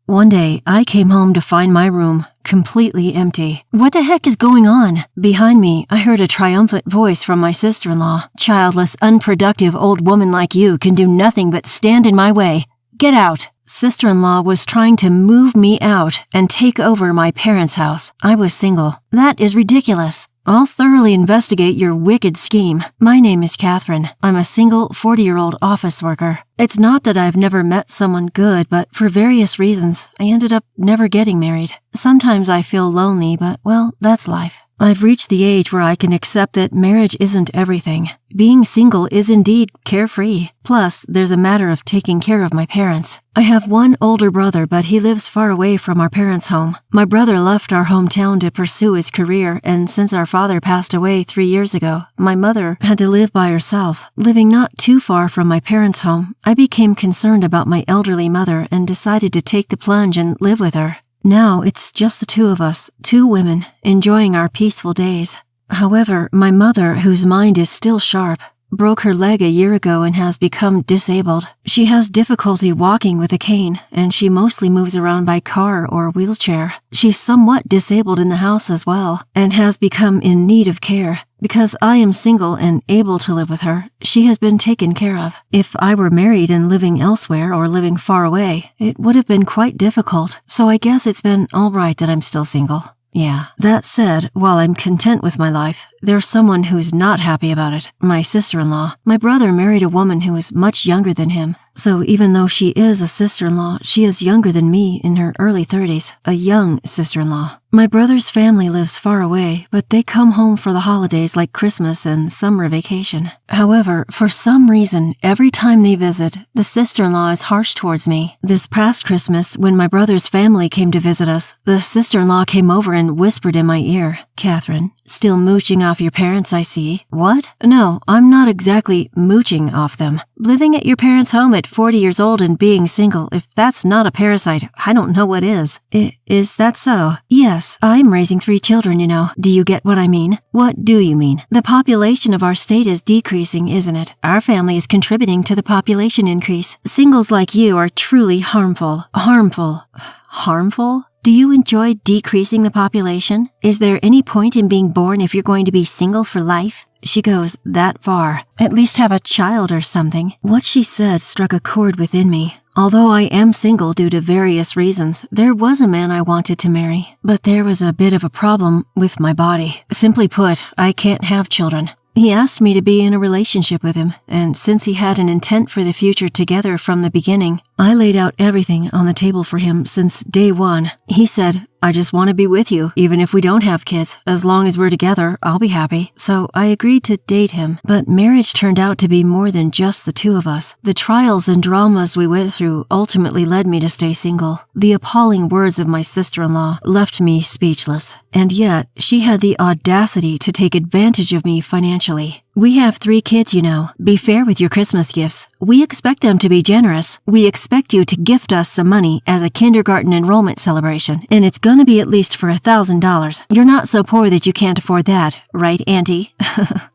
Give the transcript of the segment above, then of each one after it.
One day, I came home to find my room completely empty. What the heck is going on? Behind me, I heard a triumphant voice from my sister-in-law. Childless, unproductive old woman like you can do nothing but stand in my way. Get out. Sister-in-law was trying to move me out and take over my parents' house. I was single. That is ridiculous. I'll thoroughly investigate your wicked scheme. My name is Catherine. I'm a single 40-year-old office worker. It's not that I've never met someone good, but for various reasons, I ended up never getting married. Sometimes I feel lonely, but, well, that's life. I've reached the age where I can accept that marriage isn't everything. Being single is indeed carefree. Plus, there's a matter of taking care of my parents. I have one older brother, but he lives far away from our parents' home. My brother left our hometown to pursue his career, and since our father passed away 3 years ago, my mother had to live by herself. Living not too far from my parents' home, I became concerned about my elderly mother and decided to take the plunge and live with her. Now it's just the two of us, 2 women, enjoying our peaceful days. However, my mother, whose mind is still sharp, broke her leg a year ago and has become disabled. She has difficulty walking with a cane, and she mostly moves around by car or wheelchair. She's somewhat disabled in the house as well, and has become in need of care. Because I am single and able to live with her, she has been taken care of. If I were married and living elsewhere or living far away, it would have been quite difficult, so I guess it's been all right that I'm still single. Yeah. That said, while I'm content with my life, there's someone who's not happy about it. My sister-in-law. My brother married a woman who is much younger than him. So even though she is a sister-in-law, she is younger than me in her early 30s. A young sister-in-law. My brother's family lives far away, but they come home for the holidays like Christmas and summer vacation. However, for some reason, every time they visit, the sister-in-law is harsh towards me. This past Christmas, when my brother's family came to visit us, the sister-in-law came over and whispered in my ear, "Catherine, still mooching off your parents, I see." What? No, I'm not exactly mooching off them. Living at your parents' home at 40 years old and being single, if that's not a parasite, I don't know what is. Is that so? Yes, I'm raising 3 children, you know. Do you get what I mean? What do you mean? The population of our state is decreasing, isn't it? Our family is contributing to the population increase. Singles like you are truly harmful. Harmful? Do you enjoy decreasing the population? Is there any point in being born if you're going to be single for life? She goes that far. At least have a child or something. What she said struck a chord within me. Although I am single due to various reasons, there was a man I wanted to marry. But there was a bit of a problem with my body. Simply put, I can't have children. He asked me to be in a relationship with him, and since he had an intent for the future together from the beginning, I laid out everything on the table for him since day one. He said, "I just want to be with you, even if we don't have kids. As long as we're together, I'll be happy." So I agreed to date him. But marriage turned out to be more than just the 2 of us. The trials and dramas we went through ultimately led me to stay single. The appalling words of my sister-in-law left me speechless. And yet, she had the audacity to take advantage of me financially. We have 3 kids, you know. Be fair with your Christmas gifts. We expect them to be generous. We expect you to gift us some money as a kindergarten enrollment celebration, and it's gonna be at least for $1,000. You're not so poor that you can't afford that, right, Auntie?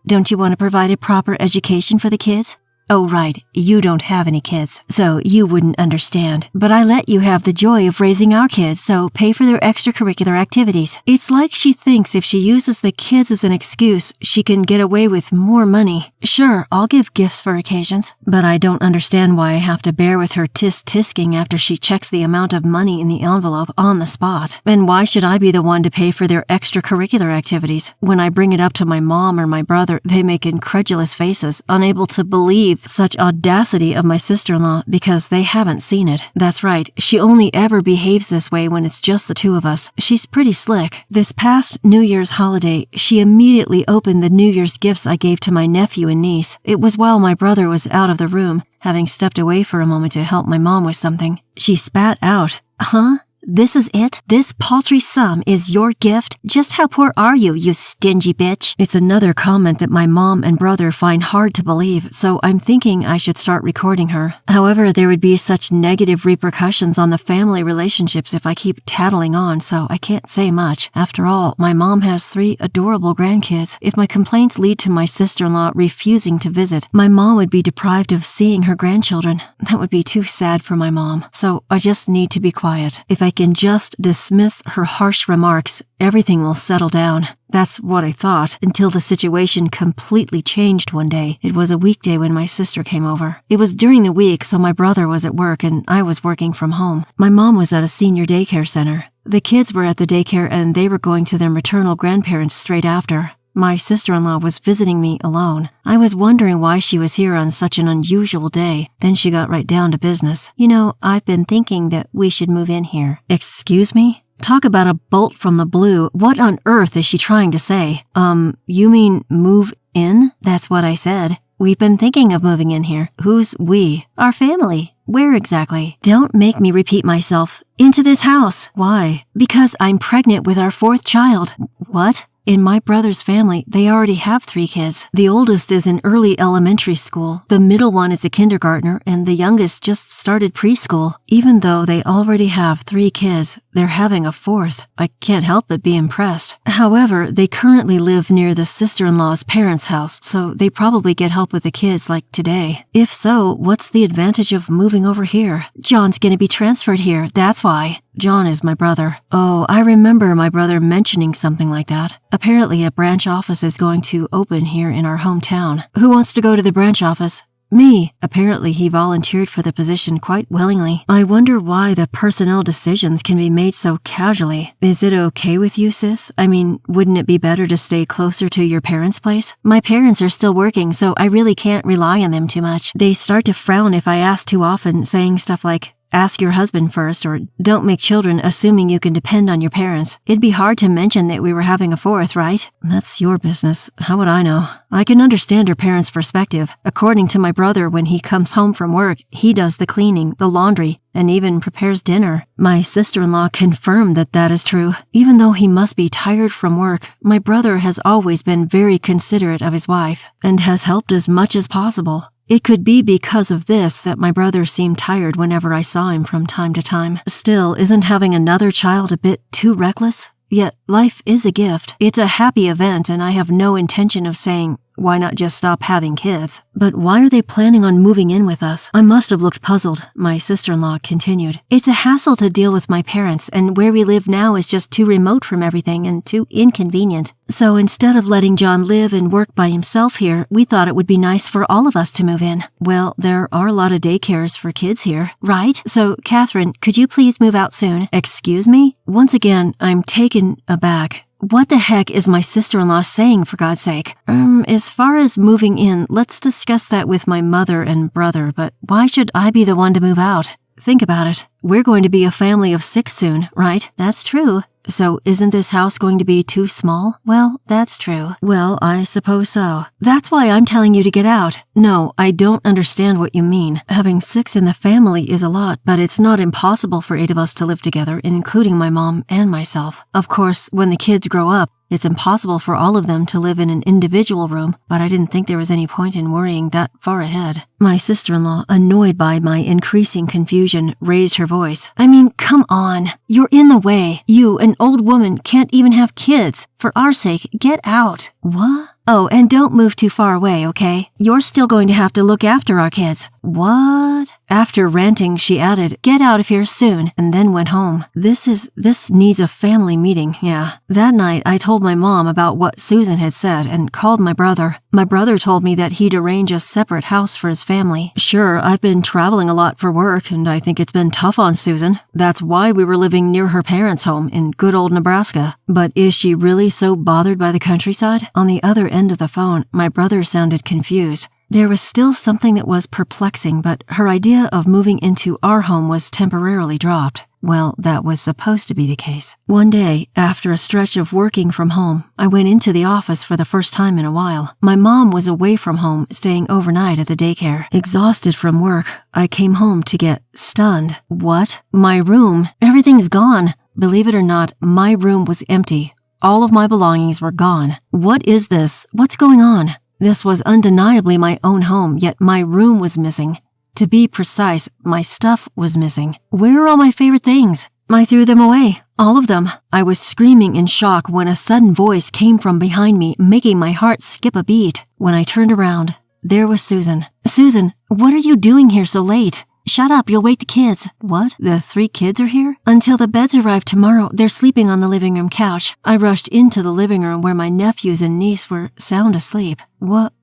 Don't you want to provide a proper education for the kids? Oh, right, you don't have any kids, so you wouldn't understand. But I let you have the joy of raising our kids, so pay for their extracurricular activities. It's like she thinks if she uses the kids as an excuse, she can get away with more money. Sure, I'll give gifts for occasions, but I don't understand why I have to bear with her tisk-tisking after she checks the amount of money in the envelope on the spot. And why should I be the one to pay for their extracurricular activities? When I bring it up to my mom or my brother, they make incredulous faces, unable to believe such audacity of my sister-in-law because they haven't seen it. That's right, she only ever behaves this way when it's just the 2 of us. She's pretty slick. This past New Year's holiday, she immediately opened the New Year's gifts I gave to my nephew and niece. It was while my brother was out of the room, having stepped away for a moment to help my mom with something. She spat out, "Huh? This is it? This paltry sum is your gift? Just how poor are you, you stingy bitch? It's another comment that my mom and brother find hard to believe, so I'm thinking I should start recording her. However, there would be such negative repercussions on the family relationships if I keep tattling on, so I can't say much. After all, my mom has 3 adorable grandkids. If my complaints lead to my sister-in-law refusing to visit, my mom would be deprived of seeing her grandchildren. That would be too sad for my mom, so I just need to be quiet. If I can just dismiss her harsh remarks, everything will settle down. That's what I thought, until the situation completely changed one day. It was a weekday when my sister came over. It was during the week, so my brother was at work and I was working from home. My mom was at a senior daycare center. The kids were at the daycare and they were going to their maternal grandparents straight after. My sister-in-law was visiting me alone. I was wondering why she was here on such an unusual day. Then she got right down to business. You know, I've been thinking that we should move in here. Excuse me? Talk about a bolt from the blue. What on earth is she trying to say? You mean move in? That's what I said. We've been thinking of moving in here. Who's we? Our family. Where exactly? Don't make me repeat myself. Into this house. Why? Because I'm pregnant with our 4th child. What? In my brother's family, they already have 3 kids. The oldest is in early elementary school, the middle one is a kindergartner, and the youngest just started preschool. Even though they already have 3 kids, they're having a 4th. I can't help but be impressed. However, they currently live near the sister-in-law's parents' house, so they probably get help with the kids like today. If so, what's the advantage of moving over here? John's gonna be transferred here, that's why. John is my brother. Oh, I remember my brother mentioning something like that. Apparently a branch office is going to open here in our hometown. Who wants to go to the branch office? Me. Apparently he volunteered for the position quite willingly. I wonder why the personnel decisions can be made so casually. Is it okay with you, sis? I mean, wouldn't it be better to stay closer to your parents' place? My parents are still working, so I really can't rely on them too much. They start to frown if I ask too often, saying stuff like, ask your husband first, or don't make children assuming you can depend on your parents. It'd be hard to mention that we were having a 4th, right? That's your business. How would I know? I can understand her parents' perspective. According to my brother, when he comes home from work, he does the cleaning, the laundry, and even prepares dinner. My sister-in-law confirmed that that is true. Even though he must be tired from work, my brother has always been very considerate of his wife and has helped as much as possible. It could be because of this that my brother seemed tired whenever I saw him from time to time. Still, isn't having another child a bit too reckless? Yet, life is a gift. It's a happy event, and I have no intention of saying, why not just stop having kids? But why are they planning on moving in with us? I must have looked puzzled, my sister-in-law continued. It's a hassle to deal with my parents, and where we live now is just too remote from everything and too inconvenient. So instead of letting John live and work by himself here, we thought it would be nice for all of us to move in. Well, there are a lot of daycares for kids here, right? So, Catherine, could you please move out soon? Excuse me? Once again, I'm taken aback. What the heck is my sister-in-law saying, for God's sake? As far as moving in, let's discuss that with my mother and brother, but why should I be the one to move out? Think about it. We're going to be a family of 6 soon, right? That's true. So isn't this house going to be too small? Well, that's true. Well, I suppose so. That's why I'm telling you to get out. No, I don't understand what you mean. Having 6 in the family is a lot, but it's not impossible for 8 of us to live together, including my mom and myself. Of course, when the kids grow up, it's impossible for all of them to live in an individual room, but I didn't think there was any point in worrying that far ahead. My sister-in-law, annoyed by my increasing confusion, raised her voice. I mean, come on. You're in the way. You, an old woman, can't even have kids. For our sake, get out. What? Oh, and don't move too far away, okay? You're still going to have to look after our kids. What? After ranting, she added, get out of here soon, and then went home. This needs a family meeting, yeah. That night, I told my mom about what Susan had said and called my brother. My brother told me that he'd arrange a separate house for his family. Sure, I've been traveling a lot for work, and I think it's been tough on Susan. That's why we were living near her parents' home in good old Nebraska. But is she really so bothered by the countryside? On the other end of the phone, my brother sounded confused. There was still something that was perplexing, but her idea of moving into our home was temporarily dropped. Well, that was supposed to be the case. One day, after a stretch of working from home, I went into the office for the first time in a while. My mom was away from home, staying overnight at the daycare. Exhausted from work, I came home to get stunned. What? My room? Everything Everything's gone. Believe it or not, my room was empty. All of my belongings were gone. What is this? What's going on? This was undeniably my own home, yet my room was missing. To be precise, my stuff was missing. Where are all my favorite things? I threw them away. All of them. I was screaming in shock when a sudden voice came from behind me, making my heart skip a beat. When I turned around, there was Susan. Susan, what are you doing here so late? Shut up, you'll wake the kids. What? The 3 kids are here? Until the beds arrive tomorrow, they're sleeping on the living room couch. I rushed into the living room where my nephews and niece were sound asleep.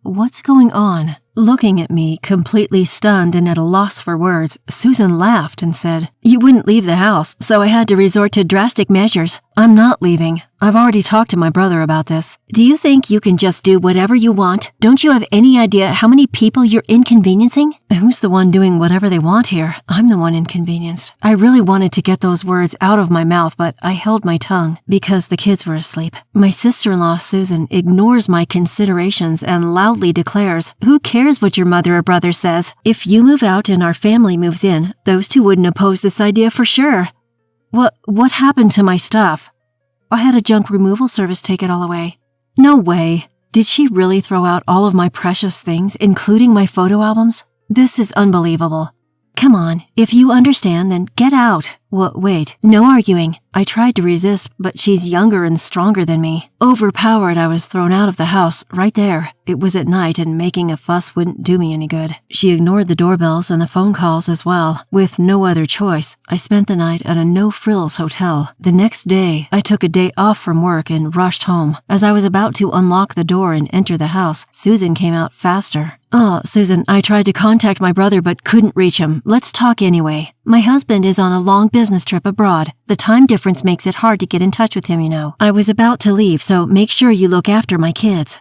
What's going on? Looking at me, completely stunned and at a loss for words, Susan laughed and said, "You wouldn't leave the house, so I had to resort to drastic measures. I'm not leaving. I've already talked to my brother about this. Do you think you can just do whatever you want? Don't you have any idea how many people you're inconveniencing?" Who's the one doing whatever they want here? I'm the one inconvenienced. I really wanted to get those words out of my mouth, but I held my tongue because the kids were asleep. My sister-in-law, Susan, ignores my considerations and loudly declares, "Who cares what your mother or brother says? If you move out and our family moves in, those 2 wouldn't oppose this idea for sure." What happened to my stuff? I had a junk removal service take it all away. No way. Did she really throw out all of my precious things, including my photo albums? This is unbelievable. Come on, if you understand, then get out. Wait, no arguing. I tried to resist, but she's younger and stronger than me. Overpowered, I was thrown out of the house, right there. It was at night, and making a fuss wouldn't do me any good. She ignored the doorbells and the phone calls as well. With no other choice, I spent the night at a no-frills hotel. The next day, I took a day off from work and rushed home. As I was about to unlock the door and enter the house, Susan came out faster. "Oh, Susan, I tried to contact my brother but couldn't reach him. Let's talk anyway. My husband is on a long business trip abroad. The time difference makes it hard to get in touch with him, you know. I was about to leave, so make sure you look after my kids."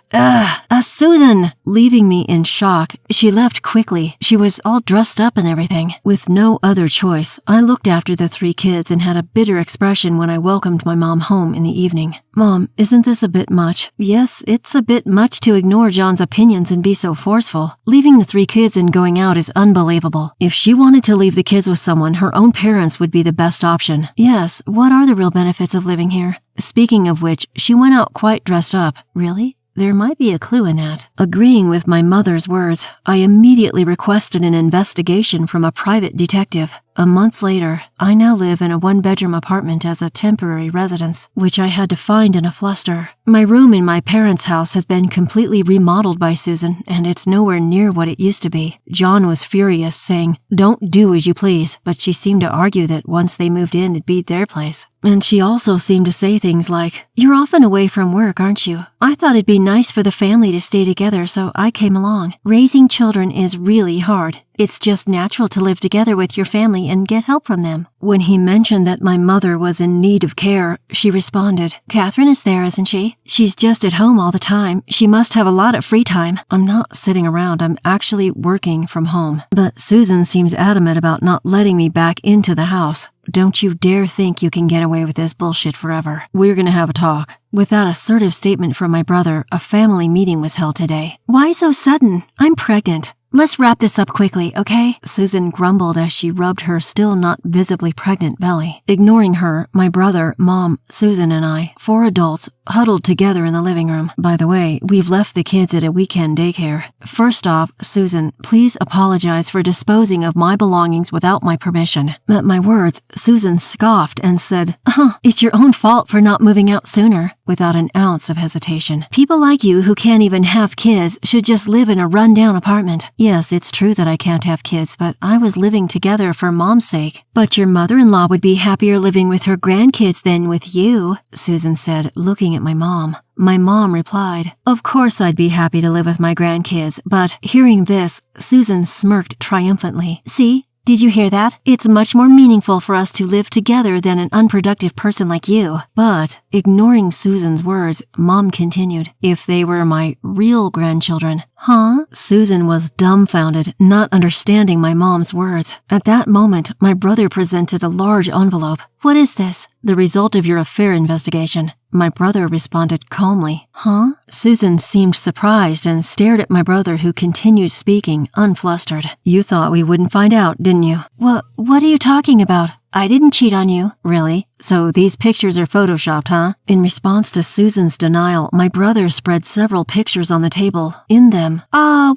Susan! Leaving me in shock, she left quickly. She was all dressed up and everything. With no other choice, I looked after the 3 kids and had a bitter expression when I welcomed my mom home in the evening. "Mom, isn't this a bit much?" "Yes, it's a bit much to ignore John's opinions and be so forceful. Leaving the 3 kids and going out is unbelievable. If she wanted to leave the kids with someone, her own parents would be the best option. Yes, what are the real benefits of living here?" Speaking of which, she went out quite dressed up. Really? There might be a clue in that. Agreeing with my mother's words, I immediately requested an investigation from a private detective. A month later, I now live in a 1-bedroom apartment as a temporary residence, which I had to find in a fluster. My room in my parents' house has been completely remodeled by Susan, and it's nowhere near what it used to be. John was furious, saying, "Don't do as you please," but she seemed to argue that once they moved in, it'd be their place. And she also seemed to say things like, "You're often away from work, aren't you? I thought it'd be nice for the family to stay together, so I came along. Raising children is really hard. It's just natural to live together with your family and get help from them." When he mentioned that my mother was in need of care, she responded, "Catherine is there, isn't she? She's just at home all the time. She must have a lot of free time." I'm not sitting around. I'm actually working from home. But Susan seems adamant about not letting me back into the house. Don't you dare think you can get away with this bullshit forever. We're gonna have a talk. With that assertive statement from my brother, a family meeting was held today. "Why so sudden? I'm pregnant. Let's wrap this up quickly, okay?" Susan grumbled as she rubbed her still not visibly pregnant belly. Ignoring her, my brother, Mom, Susan, and I, 4 adults, huddled together in the living room. By the way, we've left the kids at a weekend daycare. First off, Susan, please apologize for disposing of my belongings without my permission. At my words, Susan scoffed and said, "It's your own fault for not moving out sooner," without an ounce of hesitation. "People like you who can't even have kids should just live in a run-down apartment." Yes, it's true that I can't have kids, but I was living together for Mom's sake. "But your mother-in-law would be happier living with her grandkids than with you," Susan said, looking at my mom. My mom replied, "Of course I'd be happy to live with my grandkids," but hearing this, Susan smirked triumphantly. "See? Did you hear that? It's much more meaningful for us to live together than an unproductive person like you." But, ignoring Susan's words, Mom continued, "If they were my real grandchildren." "Huh?" Susan was dumbfounded, not understanding my mom's words. At that moment, my brother presented a large envelope. "What is this?" "The result of your affair investigation." My brother responded calmly. "Huh?" Susan seemed surprised and stared at my brother, who continued speaking, unflustered. "You thought we wouldn't find out, didn't you?" What are you talking about?" I didn't cheat on you. Really? So these pictures are photoshopped, huh? In response to Susan's denial, my brother spread several pictures on the table. In them,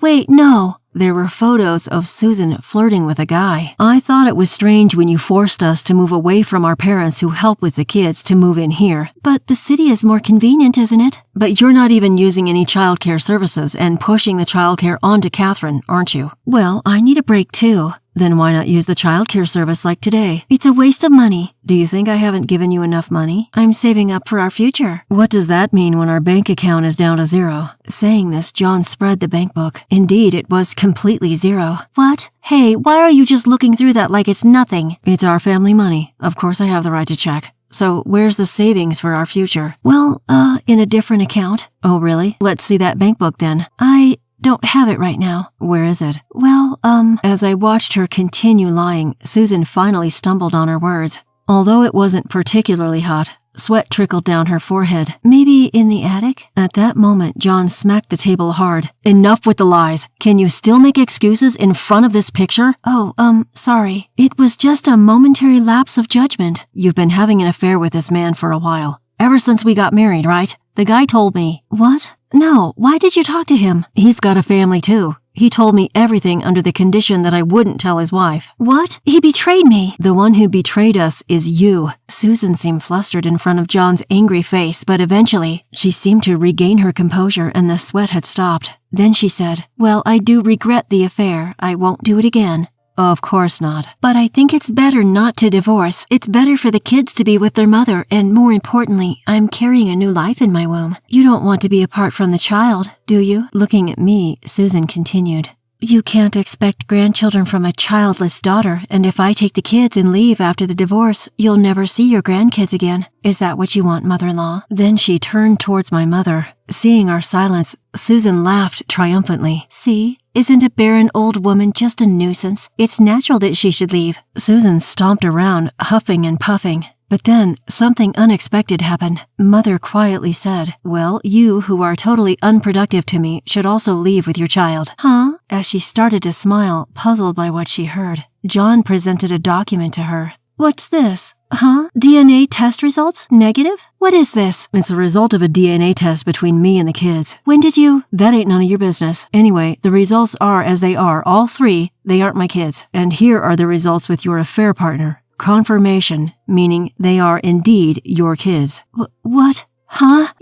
wait, no. There were photos of Susan flirting with a guy. I thought it was strange when you forced us to move away from our parents who help with the kids to move in here. But the city is more convenient, isn't it? But you're not even using any childcare services and pushing the childcare onto Catherine, aren't you? Well, I need a break too. Then why not use the childcare service like today? It's a waste of money. Do you think I haven't given you enough money? I'm saving up for our future. What does that mean when our bank account is down to zero? Saying this, John spread the bank book. Indeed, it was completely zero. What? Hey, why are you just looking through that like it's nothing? It's our family money. Of course I have the right to check. So, where's the savings for our future? Well, in a different account. Oh, really? Let's see that bank book then. I don't have it right now. Where is it? Well, As I watched her continue lying, Susan finally stumbled on her words. Although it wasn't particularly hot, sweat trickled down her forehead. Maybe in the attic? At that moment, John smacked the table hard. Enough with the lies. Can you still make excuses in front of this picture? Oh, sorry. It was just a momentary lapse of judgment. You've been having an affair with this man for a while. Ever since we got married, right? The guy told me. What? No, why did you talk to him? He's got a family too. He told me everything under the condition that I wouldn't tell his wife. What? He betrayed me. The one who betrayed us is you. Susan seemed flustered in front of John's angry face, but eventually she seemed to regain her composure and the sweat had stopped. Then she said, well, I do regret the affair. I won't do it again. Of course not. But I think it's better not to divorce. It's better for the kids to be with their mother, and more importantly, I'm carrying a new life in my womb. You don't want to be apart from the child, do you? Looking at me, Susan continued. You can't expect grandchildren from a childless daughter, and if I take the kids and leave after the divorce, you'll never see your grandkids again. Is that what you want, mother-in-law? Then she turned towards my mother. Seeing our silence, Susan laughed triumphantly. See? Isn't a barren old woman just a nuisance? It's natural that she should leave. Susan stomped around, huffing and puffing. But then, something unexpected happened. Mother quietly said, well, you who are totally unproductive to me should also leave with your child. Huh? As she started to smile, puzzled by what she heard, John presented a document to her. What's this? Huh? DNA test results? Negative? What is this? It's the result of a DNA test between me and the kids. When did you? That ain't none of your business. Anyway, the results are as they are. All three, they aren't my kids. And here are the results with your affair partner. Confirmation, meaning they are indeed your kids. What? Huh?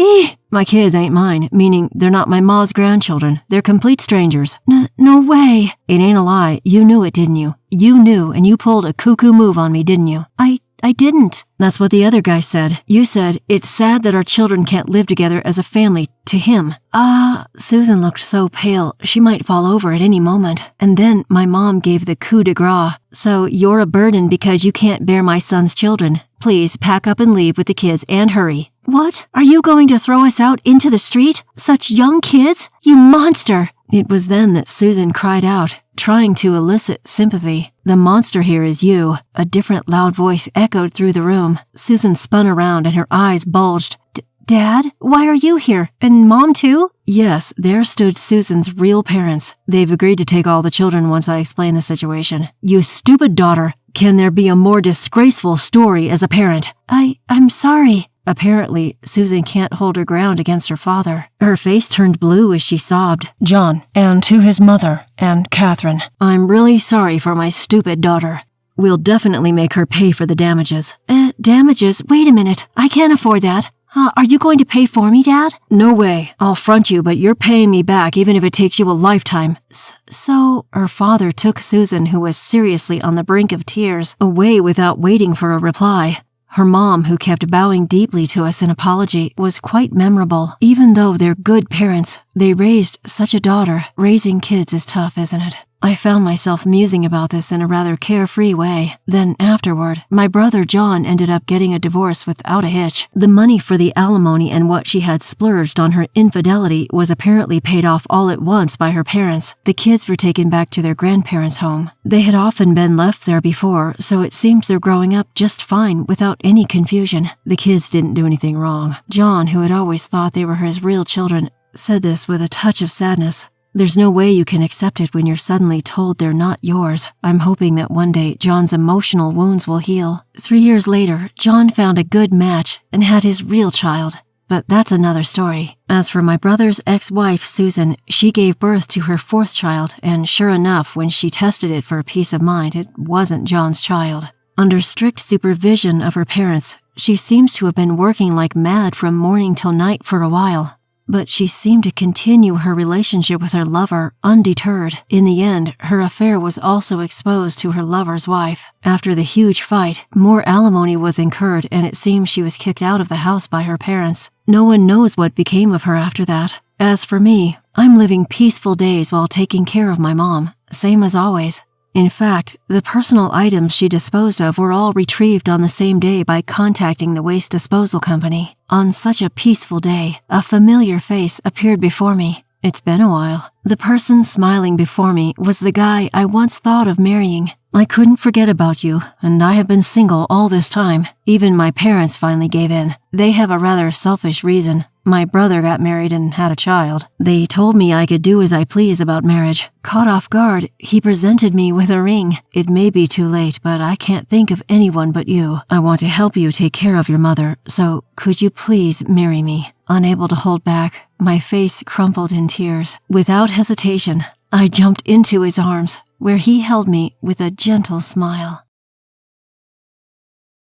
My kids ain't mine, meaning they're not my ma's grandchildren. They're complete strangers. No way. It ain't a lie. You knew it, didn't you? You knew, and you pulled a cuckoo move on me, didn't you? I didn't. That's what the other guy said. You said, it's sad that our children can't live together as a family, to him. Susan looked so pale, she might fall over at any moment. And then my mom gave the coup de grace. So you're a burden because you can't bear my son's children. Please pack up and leave with the kids and hurry. What? Are you going to throw us out into the street? Such young kids? You monster! It was then that Susan cried out, trying to elicit sympathy. The monster here is you. A different loud voice echoed through the room. Susan spun around and her eyes bulged. Dad? Why are you here? And Mom too? Yes, there stood Susan's real parents. They've agreed to take all the children once I explain the situation. You stupid daughter! Can there be a more disgraceful story as a parent? I'm sorry. Apparently, Susan can't hold her ground against her father. Her face turned blue as she sobbed. John, and to his mother, and Catherine, I'm really sorry for my stupid daughter. We'll definitely make her pay for the damages. Damages? Wait a minute. I can't afford that. Are you going to pay for me, Dad? No way. I'll front you, but you're paying me back even if it takes you a lifetime. So, her father took Susan, who was seriously on the brink of tears, away without waiting for a reply. Her mom, who kept bowing deeply to us in apology, was quite memorable. Even though they're good parents, they raised such a daughter. Raising kids is tough, isn't it? I found myself musing about this in a rather carefree way. Then afterward, my brother John ended up getting a divorce without a hitch. The money for the alimony and what she had splurged on her infidelity was apparently paid off all at once by her parents. The kids were taken back to their grandparents' home. They had often been left there before, so it seems they're growing up just fine without any confusion. The kids didn't do anything wrong. John, who had always thought they were his real children, said this with a touch of sadness. There's no way you can accept it when you're suddenly told they're not yours. I'm hoping that one day John's emotional wounds will heal. 3 years later, John found a good match and had his real child. But that's another story. As for my brother's ex-wife, Susan, she gave birth to her 4th child, and sure enough, when she tested it for peace of mind, it wasn't John's child. Under strict supervision of her parents, she seems to have been working like mad from morning till night for a while. But she seemed to continue her relationship with her lover undeterred. In the end, her affair was also exposed to her lover's wife. After the huge fight, more alimony was incurred, and it seems she was kicked out of the house by her parents. No one knows what became of her after that. As for me, I'm living peaceful days while taking care of my mom, same as always. In fact, the personal items she disposed of were all retrieved on the same day by contacting the waste disposal company. On such a peaceful day, a familiar face appeared before me. It's been a while. The person smiling before me was the guy I once thought of marrying. I couldn't forget about you, and I have been single all this time. Even my parents finally gave in. They have a rather selfish reason. My brother got married and had a child. They told me I could do as I please about marriage. Caught off guard, he presented me with a ring. It may be too late, but I can't think of anyone but you. I want to help you take care of your mother, so could you please marry me? Unable to hold back, my face crumpled in tears. Without hesitation, I jumped into his arms, where he held me with a gentle smile.